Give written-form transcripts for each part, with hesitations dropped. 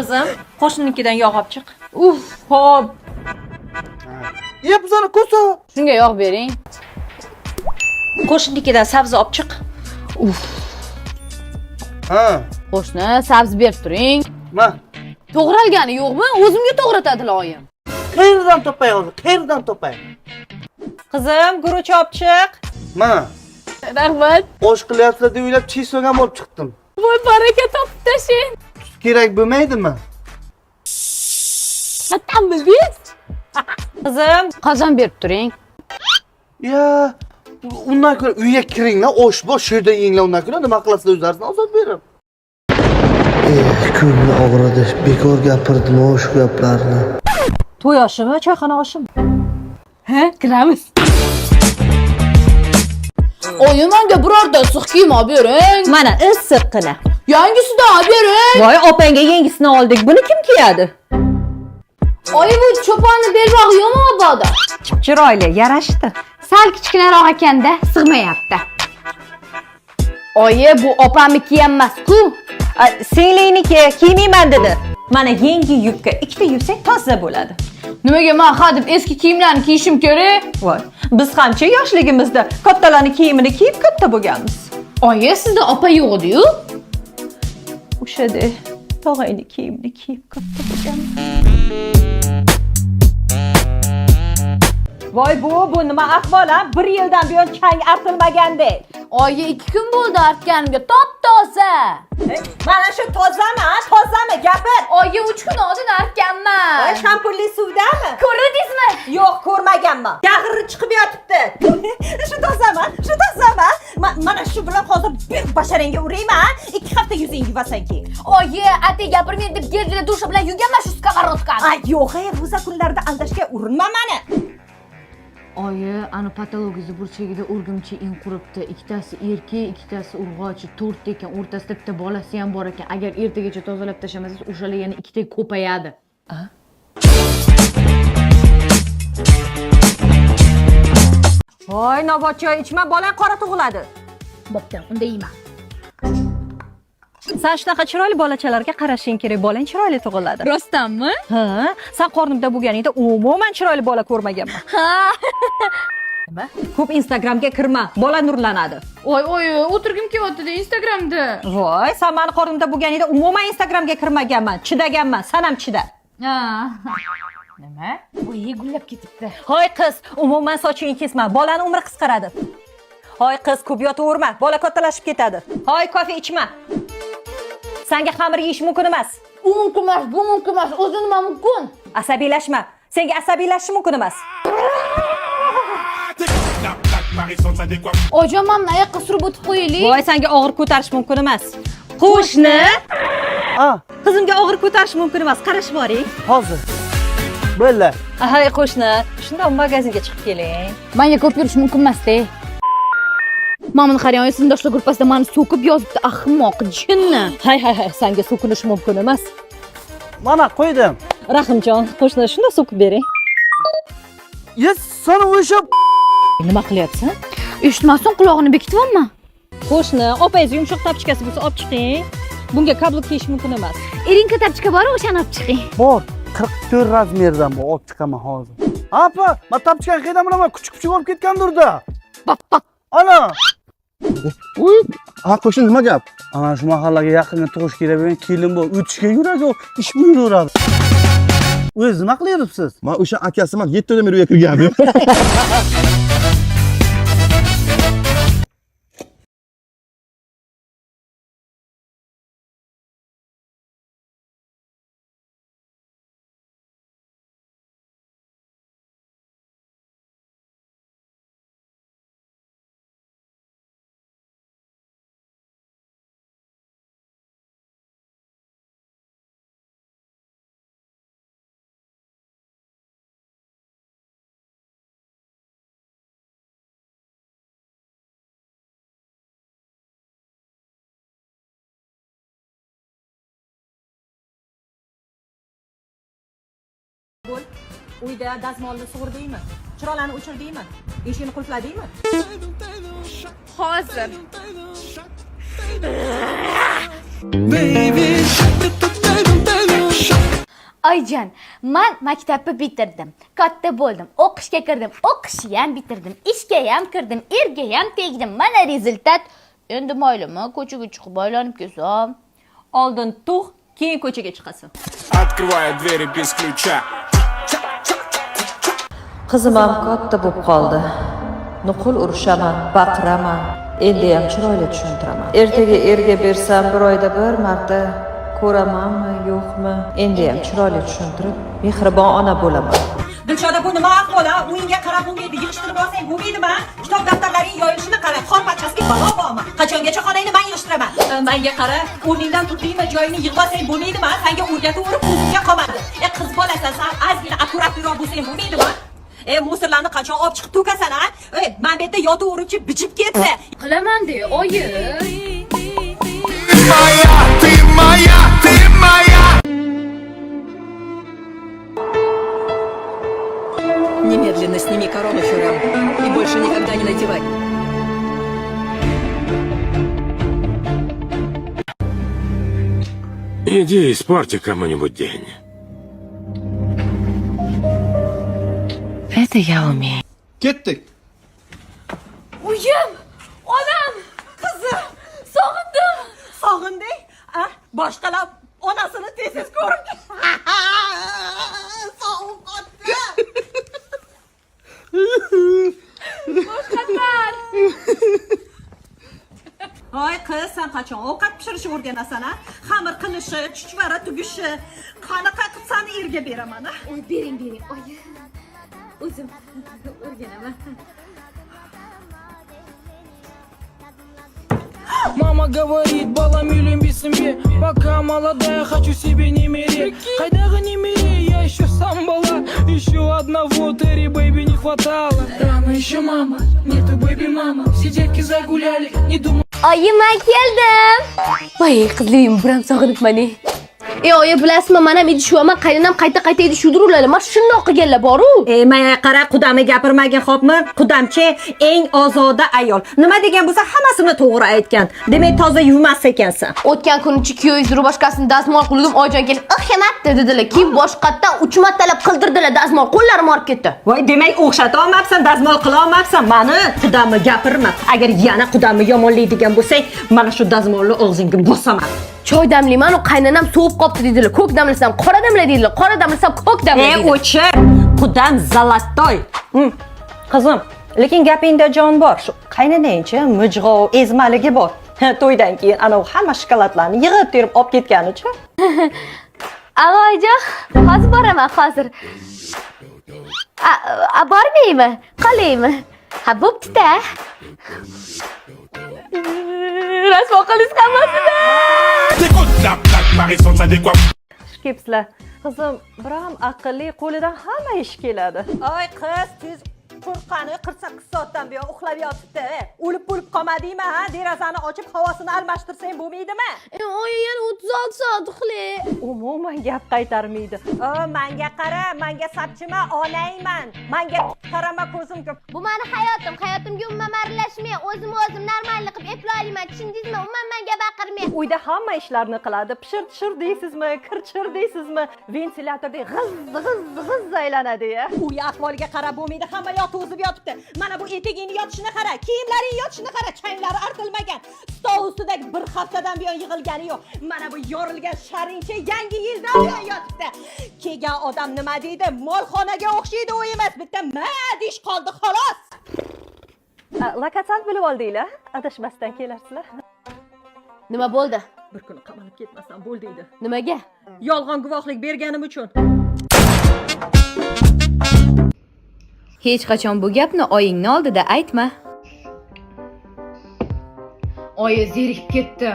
Qizim, qo'shninikidan yog' olib chiq. Xo'p. Yeb bizani ko'sa. Shunga yog' bering. Qo'shninikidan sabzi olib chiq. Ha. Qo'shni, sabzi berib turing. Ma. To'g'ralgani yo'qmi? O'zimga to'g'ratadilar oyim. Qayerdan topay hozir? Qayerdan topay? Qizim, guruch olib chiq. Mana. Rahmat. Osh qilyapsizlar deb o'ylab chesogan olib chiqdim. Voy, baraka topib tashing. Kerak bo'lmaydimi? Qattanmi biz? Qizim, Qozon berib turing. Ya, undan ko'ra uyga kiringlar, osh bor, shu yerda yenglar undan ko'ra nima qilasizlar o'zlaringizni ozod berib. Ko'ngli og'ridi. Bekor gapirdim o'sha gaplarni. to'y oshimi, choyxona oshimi? Ha, kiramiz. Oyim menga birorta issiq kiyim olib bering. Mana issiqqina. Yangisidan olib bering. Voy, opangga yangisini oldik. Buni kim kiyadi? Oyim bu cho'ponni belbog'i yo'q-mi? Chiroyli, yarashdi. Sal kichkinaroq ekanda, sig'mayapti. Oyi, bu opamniki emas-ku. Singliniki kiymayman dedi. Mana yangi yubka, ikkita yuvsak toza bo'ladi. Nimaga men hadeb eski kiyimlarni kiyishim kerak? Voy, biz hamcha yoshligimizda kattalarning kiyimini kiyib katta bo'lganmiz. Oyi, sizda opa yo'q edi-yu. O'shada tog'ayni kiyimni kiyib katta bo'lganmiz. Voy bu nima ahvolam? 1 yildan buyon chang artilmagandek. Oyi, 2 kun bo'ldi artganimga, top-toza. Mana shu tozami? Gapir. Oyi, 3 kun oldin artganman. Voy, shampunli suvdami? Ko'rdingizmi? Yo'q, ko'rmaganman. Yag'iri chiqib yotibdi. Shu tozami? Mana shu bilan hozir bir basharangga urayman. 2 hafta yuzing yuvasan keyin. Oyi, atay gapirmang deb geldilar dusha bilan yuvganman shu skоворodkani. Ay, yo'q, ro'za kunlarida aldashga urinma mani. Oyi, ana patologiyasi burchagida urgimchi in quribdi. Ikkitasi erkak, ikkitasi urg'ochi, 4 ekan, o'rtasida bitta bolasi ham bor ekan. Agar ertagacha tozalab tashamasangiz, o'shalar yana 2 ta ko'payadi. Voy, nobod choy ichma, bolang qora tug'iladi. Bo'pti, unda yeyman. Sen shunaqa chiroyli bolachalarga qarashing kerak, bolang chiroyli tug'iladi. Rostdanmi? Ha, sen qornimda bo'lganingda umuman chiroyli bola ko'rmaganman. Ha. Nima? Ko'p Instagramga kirma, bola nurlanadi. Oy, o'tirgim kelyapti-da Instagramda. Voy, sen meni qornimda bo'lganingda umuman Instagramga kirmaganman, chidaganman, sen ham chida. Ha. Nima? Voy, gullab ketibdi. Hoy qiz, umuman sochingni kesma, bolani umri qisqaradi. Hoy qiz, ko'p yotaverma, bola kattalashib ketadi. Hoy, kofe ichma. Senga xamir yeyish mumkin emas. U mumkin emas, bu mumkin emas, o'zi nima mumkin? Asabiylashma. Senga asabiylashish mumkin emas. Ojon, mamni oyoqqa surib o'tib qo'yaylik. Voy, senga og'ir ko'tarish mumkin emas. Qo'shni, qizimga og'ir ko'tarish mumkin emas. Qarash boring. Hozir. Bo'la. Hay qo'shni, shunda magazinga chiqib keling. Menga ko'p yurish mumkin emas-da. Mamani qarang, sindoshlar gruppasida meni so'kib yozibdi, ahmoq, jinni. Hay, senga so'kinish mumkin emas. Mana qo'ydim. Rahimjon, qo'shni, shunda so'kib bering. Yes, sana o'sha Nima qilyapsan? Eshitmasin, quloqni bekityapman. Qo'shni, opayingiz yumshoq tapchikasi bo'lsa olib chiqing. Bunga kabluk kiyish mumkin emas. Erinka tapchika bor, o'shani olib chiqing. bor. 44 razmerdan bu olib chiqaman hozir. Apa, men tapchikani qaydan bilaman? Kuchuk olib ketgandir-da. Bak. Ana. Uy, qo'shni nima gap? Ana shu mahallaga yaqinga tug'ish kerak bo'lgan kelin bor. O'tishga yuradi, ish buyuraveradi. O'z nima qilyapsiz? Men o'sha akasiman 7 oydan beri uyga kirganim. Uyda dazmolni sug'urdingmi? Chiroqlarni o'chirdingmi? Eshikni qulfladingmi? Hozir. Baby, Oyijon, men maktabni bitirdim. Katta bo'ldim. O'qishga kirdim. O'qishni ham bitirdim. Ishga ham kirdim. Erga ham tegdim. Mana rezultat. Endi maylimi, ko'chaga chiqib aylanib kelsam. Oldin tug', keyin ko'chaga chiqasan. Открывая двери без ключа. Qizim ham katta bo'lib qoldi. Nuqul urishaman, baqiraman. Endi ham chiroyli tushuntiraman. Ertaga erga bersam bir oyda bir marta ko'ramanmi, yo'qmi? Endi ham chiroyli tushuntirib, mehribon ona bo'laman. Dilshoda, bu nima ahvol? O'yinga qarab bo'lmaydi, yig'ishtirib olsang bo'lmaydimi? Kitob daftarlaring yoyilishini qara, qor parchasiga balo bormi? Qachongacha xonangni men yig'ishtiraman? Menga qara, o'rningdan turdingmi, joyini yig'ib olsang bo'lmaydimi? Senga o'rgatib o'rib ko'zingga qolmadi. Qiz bolasan, sen ozgina akkuratliroq bo'lsang bo'lmaydimi? Musorlarni qachon olib chiqib to'kasan, ha? Men bu yerda yotib bichib ketdi. Qilaman-de, oyi. Ты моя, ты моя. Немедленно сними корону, Фюрер, и больше никогда не надевай. Иди испорти кому-нибудь день. Это я умею. Ketdik. Uyim, onam, qizim, sog'indim. Sog'inding? Boshqalar onasini tez ko'rib sog'ib qoldi. Boshqalar. Voy qiz, sen qachon ovqat pishirishni o'rganasan, ha? Xamir qilishi, chuchvara tugishi, qanaqa qilib seni erga beraman, ha? Oy, bering, oyi. O'zim o'rganaman. Мама говорит, балам люби себе. Пока молодая, хочу себе не мерить. Хайдага не мери, я еще сам была. Еще одного Терри Бэйби не хватало. Рано еще мама, нету Бэйби мама. Все детки загуляли, не думаю. Oyim, men keldim. Voy, qizlarim, biram sog'inibman. Oyi, bilasizmi, men ham idishyapman, qaynonam qayta idish uradi. Mana shundoq qilganlar bor-ku. Menga qara, qudamni gapirmagin, xo'pmi? Qudamchi eng ozoda ayol. Nima degan bo'lsa, hammasini to'g'ri aytgan. Demak, toza yuvmas ekansan. O'tgan kunichi kuyovingizni boshqasini dazmol qildim, oyijon kelib, "Ixmat" dedilar. Keyin boshqatdan 3 martalab qildirdilar dazmol, qo'llarim orib ketdi. Voy, demak, o'xshata olmabsan, dazmol qila olmabsan. Mani qudamni gapirma. Agar yana qudamni yomonlaydigan bo'lsang, mana shu dazmolni og'zingga bosaman. Choy damlayman, u qaynonam sovib qopti dedilar. Ko'k damlasam, qora damla dedilar. Qora damlasam, ko'k damla dedilar. O'chir. Qudam zalatoy. Qizim, lekin gapingda jon bor. Shu qaynonangchi mijg'ov, ezmaligi bor. To'ydan keyin ana hamma shokoladlarni yig'ib terib olib ketganicha. Avoyjon, hozir boraman, hozir. Bormaymi? Qolaymi? Ha, bo'pti-da. Rasvo qilish hammasida. Shkipslar. Qizim, biram aqlli, qo'lidan hamma ish keladi. Oy qiz, tez qo'rqqani 48 soatdan buyon uxlab yotibdi. O'lib qolmadingmi, ha? Derazani ochib havosini almashtirsang bo'lmaydimi? Oyi, yana 36 soat uxlay. Umuman gap qaytarmaydi. Menga qara, menga sapchima, onangman. Menga qarama ko'zimga. Bu meni hayotim. Hayotimga umuman aralashmay, o'zim normallik qilib eplayman. Tushundingizmi? Umuman menga baqirmay. Uyda hamma ishlarni qiladi. Pishir deysizmi, kirchir deysizmi, ventilyatorda g'iz aylanadi-ya. Uy ahvoliga qarab bo'lmaydi, hamma o'zib yotibdi. Mana bu etigingni yotishini qara, kiyimlaring yotishini qara, changlari artilmagan. Stol ustidagi bir haftadan buyon yig'ilgani yo'q. Mana bu yorilgan sharingcha yangi yildan buyon yotibdi. Kelgan odam nima deydi? Molxonaga o'xshaydi u emas, bitta madish qoldi xolos. Lokasiyani bilib oldinglar, adashmasdan kelarsizlar. Nima bo'ldi? Bir kuni qamalib ketmasam bo'ldi edi. Nimaga? Yolg'on guvohlik berganim uchun. Hech qachon bu gapni oyingni oldida aytma. Oyi zerikib ketdi.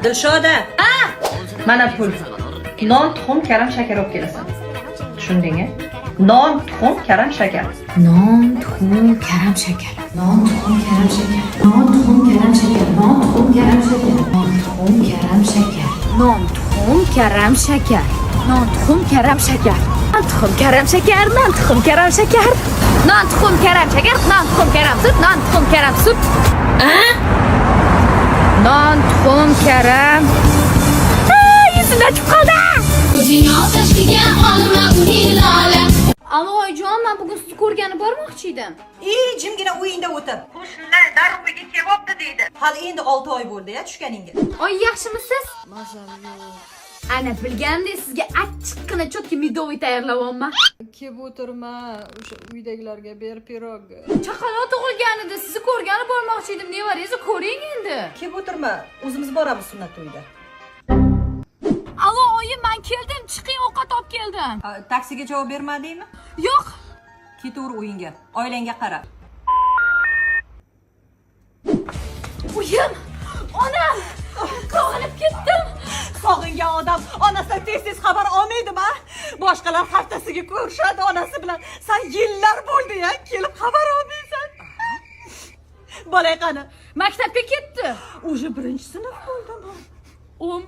Dilshoda. Mana pul. Non, tuxum, karam, shakar olib kelasan. Tushundingmi? Non, tuxum, karam, shakar. Non, tuxum, karam, shakar. Non, tuxum, karam, shakar. Non, tuxum, karam, shakar. Non, tuxum, karam, shakar. Non, tuxum, karam, shakar. Non, tuxum, karam, shakar. Non, tuxum, karam, shakar. Non, tuxum, karam, shakar. Non, tuxum, karam, shakar. Non, tuxum, karam, shakar. Non, tuxum, karam, sut. Non, tuxum, karam, sut. Non, tuxum, karam. Yüzünden çık kaldı. Alo oyijon, men bugun sizni ko'rgani bormoqchi edim. Jimgina uyingda o'tir. Shunday darrov uyga kelyapti deydi. Hali endi 6 oy bo'ldi-ya tushganingga. Oy, yaxshimisiz? Mazam yo'q. Ana bilgandek sizga achchiqqina chotki midovый tayyorlayapman. Kelib o'tirma, o'sha uydagilarga ber pirog. Chaqaloq tug'ilganida sizni ko'rgani bormoqchi edim. Nevarangizni ko'ring endi. Kelib o'tirma, o'zimiz boramiz sunnat to'yida. Alo oyim, men keldim, chiqing, ovqat olib keldim. Taksiga javob bermadingmi? Yo'q. Ketaver uyingga, oilangga qara. Uyim, onam, sog'inib ketdim. Sog'ingan odam onasidan tez xabar olmaydimi? Boshqalar haftasiga ko'rishadi onasi bilan. Sen yillar bo'ldi-ya, kelib xabar olmaysan. Bola qani? Maktabga ketdi. O'sha 1-sinf bo'ldimi? 10